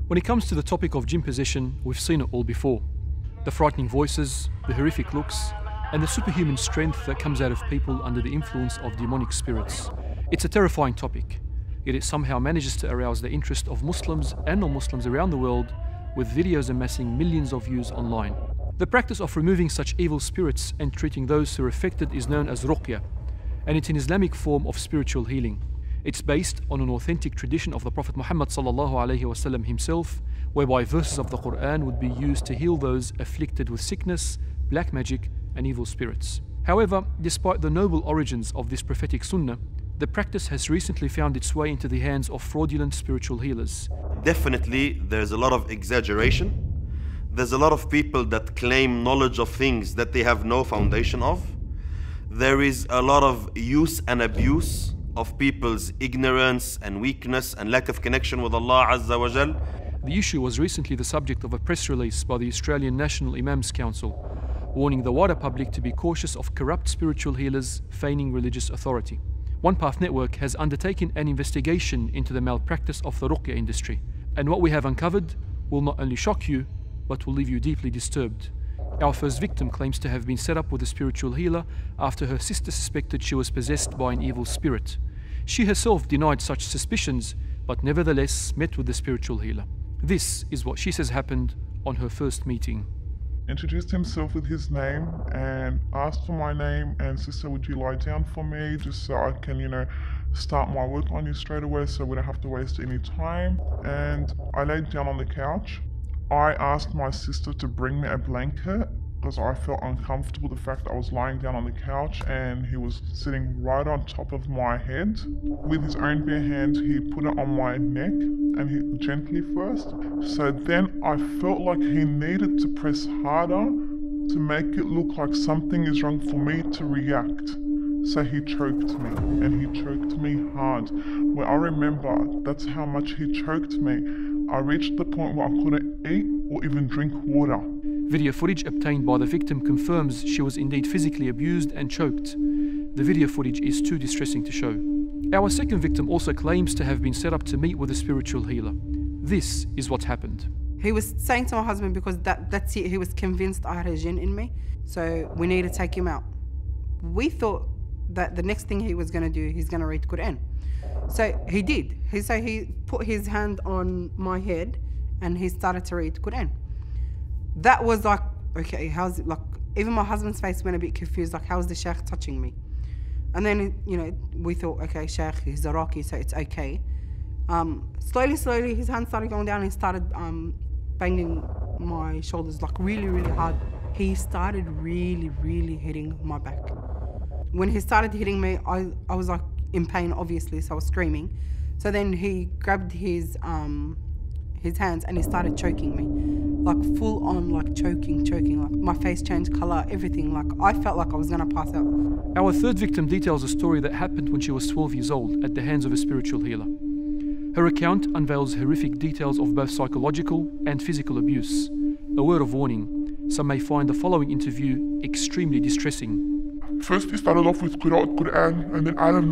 When it comes to the topic of jinn possession, we've seen it all before. The frightening voices, the horrific looks, and the superhuman strength that comes out of people under the influence of demonic spirits. It's a terrifying topic, yet it somehow manages to arouse the interest of Muslims and non-Muslims around the world, with videos amassing millions of views online. The practice of removing such evil spirits and treating those who are affected is known as Ruqya, and it's an Islamic form of spiritual healing. It's based on an authentic tradition of the Prophet Muhammad ﷺ himself, whereby verses of the Quran would be used to heal those afflicted with sickness, black magic, and evil spirits. However, despite the noble origins of this prophetic sunnah, the practice has recently found its way into the hands of fraudulent spiritual healers. Definitely, there's a lot of exaggeration. There's a lot of people that claim knowledge of things that they have no foundation of. There is a lot of use and abuse of people's ignorance and weakness and lack of connection with Allah Azza wa Jal. The issue was recently the subject of a press release by the Australian National Imams Council, warning the wider public to be cautious of corrupt spiritual healers feigning religious authority. OnePath Network has undertaken an investigation into the malpractice of the Ruqya industry, and what we have uncovered will not only shock you, but will leave you deeply disturbed. Our first victim claims to have been set up with a spiritual healer after her sister suspected she was possessed by an evil spirit. She herself denied such suspicions, but nevertheless met with the spiritual healer. This is what she says happened on her first meeting. Introduced himself with his name and asked for my name, and sister, would you lie down for me just so I can, start my work on you straight away so we don't have to waste any time. And I laid down on the couch. I asked my sister to bring me a blanket because I felt uncomfortable the fact that I was lying down on the couch and he was sitting right on top of my head. With his own bare hand, he put it on my neck and he gently first. So then I felt like he needed to press harder to make it look like something is wrong for me to react. So he choked me, and he choked me hard. Where I remember, that's how much he choked me. I reached the point where I couldn't eat or even drink water. Video footage obtained by the victim confirms she was indeed physically abused and choked. The video footage is too distressing to show. Our second victim also claims to have been set up to meet with a spiritual healer. This is what happened. He was saying to my husband, because that's it, he was convinced I had a jinn in me, so we need to take him out. We thought that the next thing he was going to do, he's going to read Quran. So he did. He put his hand on my head and he started to read Quran. That was like, okay, how's it, like, even my husband's face went a bit confused, like, how's the sheikh touching me? And then, we thought, okay, sheikh, he's Iraqi, so it's okay. Slowly, his hand started going down and he started banging my shoulders, like, really, really hard. He started really hitting my back. When he started hitting me, I was like in pain, obviously, so I was screaming. So then he grabbed his hands and he started choking me, like full on, like choking, like my face changed color, everything. Like I felt like I was gonna pass out. Our third victim details a story that happened when she was 12 years old at the hands of a spiritual healer. Her account unveils horrific details of both psychological and physical abuse. A word of warning, some may find the following interview extremely distressing. First he started off with Quran, and then I don't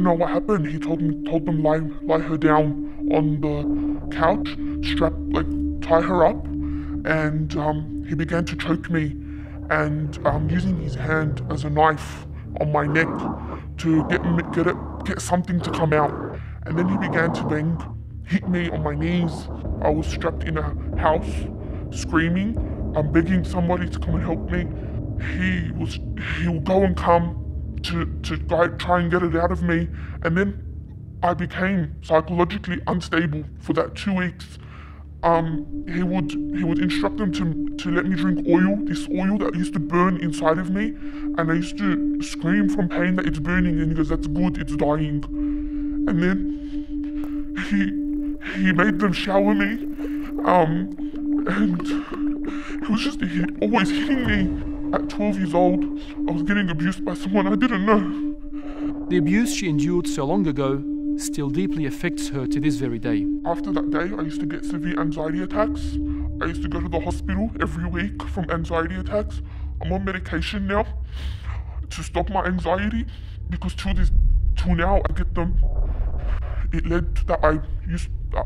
know what happened. He told them lie her down on the couch, tie her up, and he began to choke me, and using his hand as a knife on my neck to get something to come out. And then he began to hit me on my knees. I was strapped in a house, screaming. I'm begging somebody to come and help me. He would go and come to try and get it out of me, and then I became psychologically unstable for that 2 weeks. He would instruct them to let me drink oil, this oil that used to burn inside of me, and I used to scream from pain that it's burning, and he goes, that's good, it's dying. And then he made them shower me, and he was just always hitting me. At 12 years old, I was getting abused by someone I didn't know. The abuse she endured so long ago still deeply affects her to this very day. After that day, I used to get severe anxiety attacks. I used to go to the hospital every week from anxiety attacks. I'm on medication now to stop my anxiety, because till now I get them. It led to that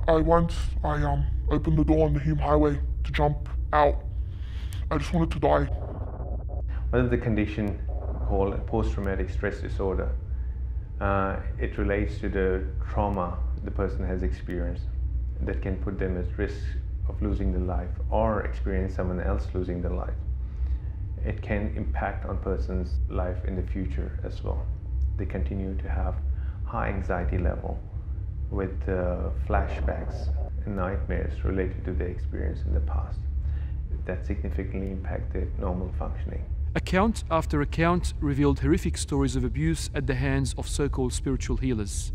I once open the door on the Hume Highway to jump out. I just wanted to die. One of the condition called post-traumatic stress disorder, it relates to the trauma the person has experienced that can put them at risk of losing their life or experience someone else losing their life. It can impact on person's life in the future as well. They continue to have high anxiety level with flashbacks and nightmares related to their experience in the past. That significantly impacted normal functioning. Account after account revealed horrific stories of abuse at the hands of so-called spiritual healers.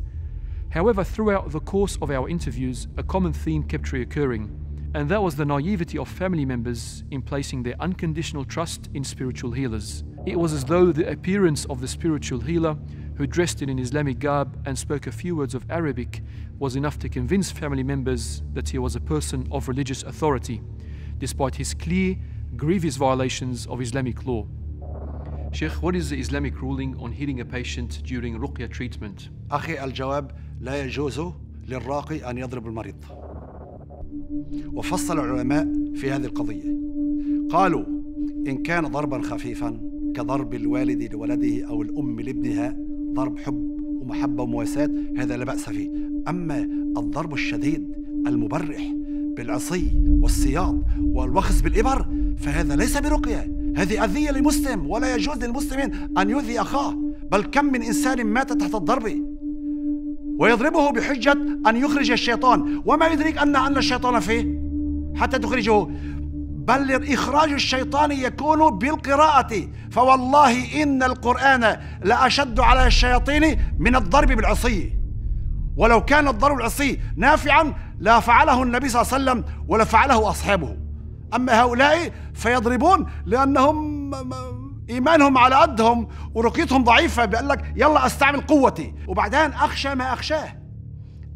However, throughout the course of our interviews, a common theme kept reoccurring, and that was the naivety of family members in placing their unconditional trust in spiritual healers. It was as though the appearance of the spiritual healer, who dressed in an Islamic garb and spoke a few words of Arabic, was enough to convince family members that he was a person of religious authority, despite his clear, grievous violations of Islamic law. Sheikh, what is the Islamic ruling on healing a patient during Ruqya treatment? أخي الجواب لا يجوز للراقي أن يضرب المريض. وفصل العلماء في هذه القضية. قالوا إن كان ضربا خفيفا كضرب الوالد لولده أو الأم لابنها، ضرب حب ومحبة ومواساة، هذا لا بأس فيه. أما الضرب الشديد المبرح بالعصي والسياط والوخز بالإبر فهذا ليس برقية، هذه أذية لمسلم، ولا يجوز للمسلمين أن يؤذي أخاه. بل كم من إنسان مات تحت الضرب ويضربه بحجة أن يخرج الشيطان، وما يدريك أن الشيطان فيه حتى تخرجه. بل إخراج الشيطان يكون بالقراءة، فوالله إن القرآن لأشد على الشياطين من الضرب بالعصي. ولو كان الضرب العصي نافعا لا فعله النبي صلى الله عليه وسلم ولا فعله أصحابه. أما هؤلاء فيضربون لأنهم إيمانهم على قدهم ورقيتهم ضعيفة، بيقول لك يلا أستعمل قوتي. وبعدين أخشى ما أخشاه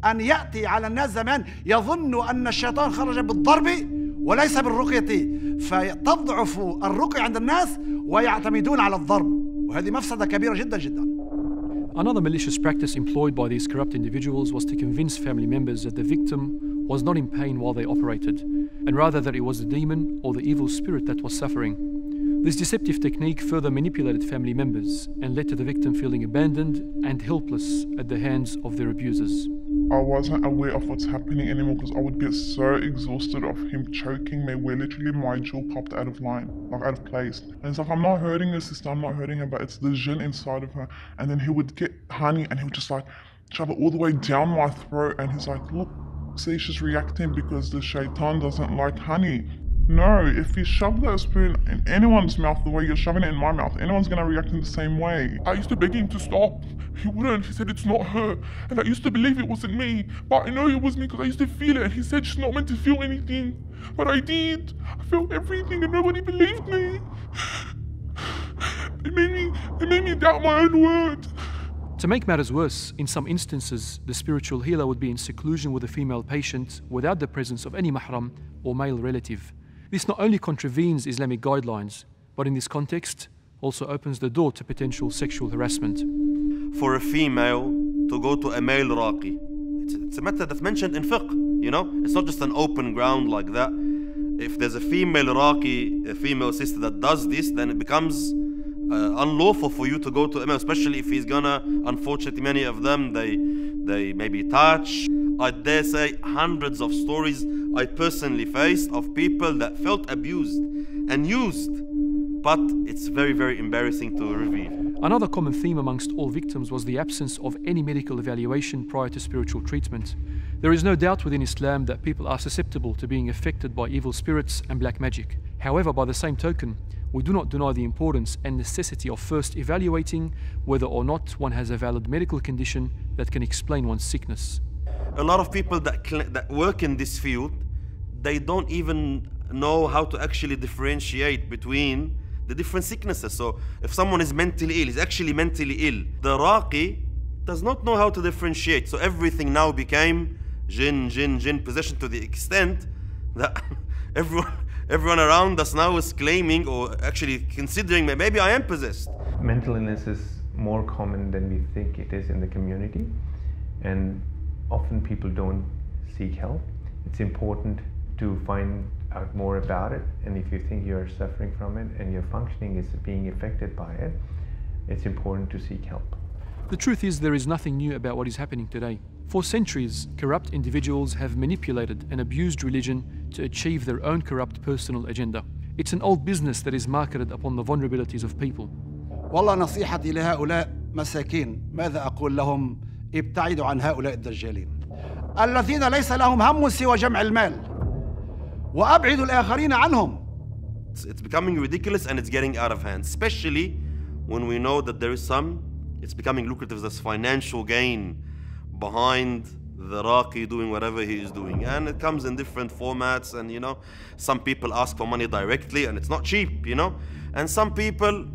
أن يأتي على الناس زمان يظن أن الشيطان خرج بالضرب وليس بالرقية، فتضعف الرقية عند الناس ويعتمدون على الضرب، وهذه مفسدة كبيرة جدا جدا. Another malicious practice employed by these corrupt individuals was to convince family members that the victim was not in pain while they operated, and rather that it was the demon or the evil spirit that was suffering. This deceptive technique further manipulated family members and led to the victim feeling abandoned and helpless at the hands of their abusers. I wasn't aware of what's happening anymore because I would get so exhausted of him choking me where literally my jaw popped out of line, like out of place. And it's like, I'm not hurting her sister, I'm not hurting her, but it's the jinn inside of her. And then he would get honey and he would just like shove it all the way down my throat, and he's like, look, see, she's reacting because the shaitan doesn't like honey. No, if you shove that spoon in anyone's mouth the way you're shoving it in my mouth, anyone's gonna react in the same way. I used to beg him to stop. He wouldn't. He said it's not her. And I used to believe it wasn't me. But I know it was me because I used to feel it. And he said she's not meant to feel anything. But I did. I felt everything and nobody believed me. It made me doubt my own word. To make matters worse, in some instances, the spiritual healer would be in seclusion with a female patient without the presence of any mahram or male relative. This not only contravenes Islamic guidelines, but in this context also opens the door to potential sexual harassment. For a female to go to a male raqi, it's a method that's mentioned in fiqh, you know? It's not just an open ground like that. If there's a female raqi, a female sister that does this, then it becomes unlawful for you to go to a male, especially if he's gonna, unfortunately many of them, they maybe touch. I dare say hundreds of stories I personally faced of people that felt abused and used, but it's very, very embarrassing to reveal. Another common theme amongst all victims was the absence of any medical evaluation prior to spiritual treatment. There is no doubt within Islam that people are susceptible to being affected by evil spirits and black magic. However, by the same token, we do not deny the importance and necessity of first evaluating whether or not one has a valid medical condition that can explain one's sickness. A lot of people that work in this field, they don't even know how to actually differentiate between the different sicknesses. So if someone is mentally ill, he's actually mentally ill. The raqi does not know how to differentiate. So everything now became jinn, possession, to the extent that everyone around us now is claiming or actually considering maybe I am possessed. Mental illness is more common than we think it is in the community, and often people don't seek help. It's important to find out more about it, and if you think you're suffering from it and your functioning is being affected by it, it's important to seek help. The truth is, there is nothing new about what is happening today. For centuries, corrupt individuals have manipulated and abused religion to achieve their own corrupt personal agenda. It's an old business that is marketed upon the vulnerabilities of people. والله نصيحتي لهؤلاء مساكين، ماذا أقول لهم؟ ابتعدوا عن هؤلاء الدجالين الذين ليس لهم هم سوى جمع المال، وأبعدوا الآخرين عنهم. It's becoming ridiculous and it's getting out of hand, especially when we know that there is it's becoming lucrative, there's financial gain behind the Raqi doing whatever he is doing, and it comes in different formats, and some people ask for money directly and it's not cheap, and some people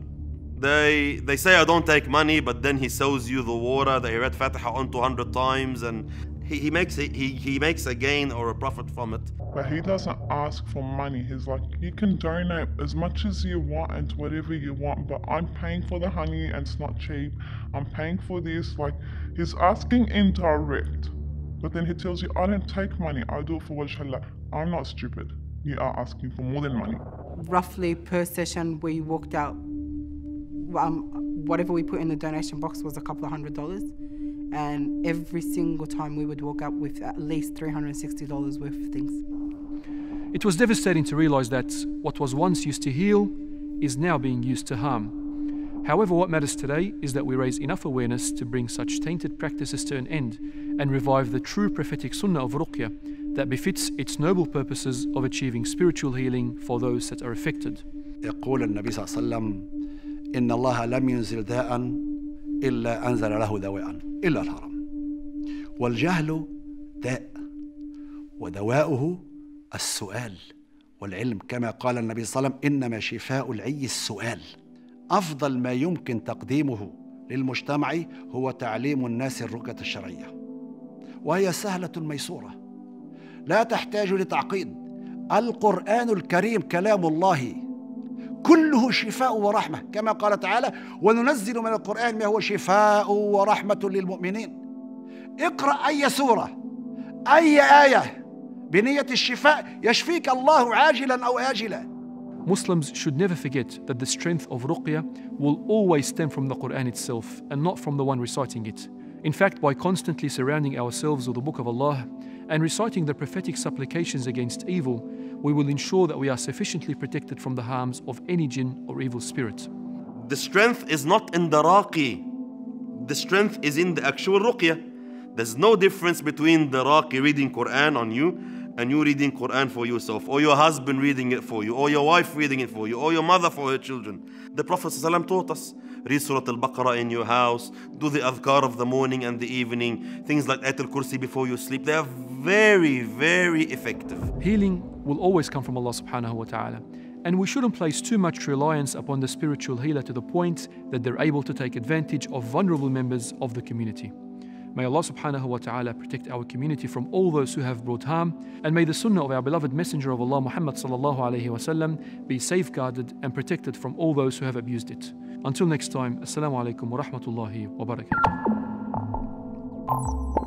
they say I don't take money, but then he sells you the water that he read Fatiha on 200 times, and he makes a gain or a profit from it. But he doesn't ask for money. He's like, you can donate as much as you want and whatever you want, but I'm paying for the honey and it's not cheap. I'm paying for this. Like, he's asking indirect, but then he tells you, I don't take money. I do it for wajh. I'm not stupid. You are asking for more than money. Roughly per session, we walked out, whatever we put in the donation box was a couple of $100. And every single time we would walk up with at least $360 worth of things. It was devastating to realize that what was once used to heal is now being used to harm. However, what matters today is that we raise enough awareness to bring such tainted practices to an end and revive the true prophetic sunnah of Ruqya that befits its noble purposes of achieving spiritual healing for those that are affected. يقول النبي صلى الله عليه وسلم إن الله لم ينزل داء إلا أنزل له دواء إلا الهرم، والجهل داء ودواؤه السؤال والعلم، كما قال النبي صلى الله عليه وسلم إنما شفاء العي السؤال. أفضل ما يمكن تقديمه للمجتمع هو تعليم الناس الرقية الشرعية، وهي سهلة ميسورة لا تحتاج لتعقيد. القرآن الكريم كلام الله كله شفاء ورحمة، كما قال تعالى وننزل من القرآن ما هو شفاء ورحمة للمؤمنين. اقرأ أي سورة أي آية بنية الشفاء يشفيك الله عاجلا أو آجلا. Muslims should never forget that the strength of Ruqya will always stem from the Quran itself and not from the one reciting it. In fact, by constantly surrounding ourselves with the Book of Allah and reciting the prophetic supplications against evil, we will ensure that we are sufficiently protected from the harms of any jinn or evil spirit. The strength is not in the Raqi. The strength is in the actual Ruqya. There's no difference between the Raqi reading Quran on you and you reading Quran for yourself, or your husband reading it for you, or your wife reading it for you, or your mother for her children. The Prophet ﷺ taught us, read Surah Al-Baqarah in your house, do the adhkar of the morning and the evening, things like Ayatul Kursi before you sleep. They are very, very effective. Healing will always come from Allah subhanahu wa ta'ala, and we shouldn't place too much reliance upon the spiritual healer to the point that they're able to take advantage of vulnerable members of the community. May Allah subhanahu wa ta'ala protect our community from all those who have brought harm, and may the sunnah of our beloved Messenger of Allah Muhammad sallallahu alayhi wa sallam be safeguarded and protected from all those who have abused it. Until next time, Assalamu alaikum wa rahmatullahi wa barakatuh.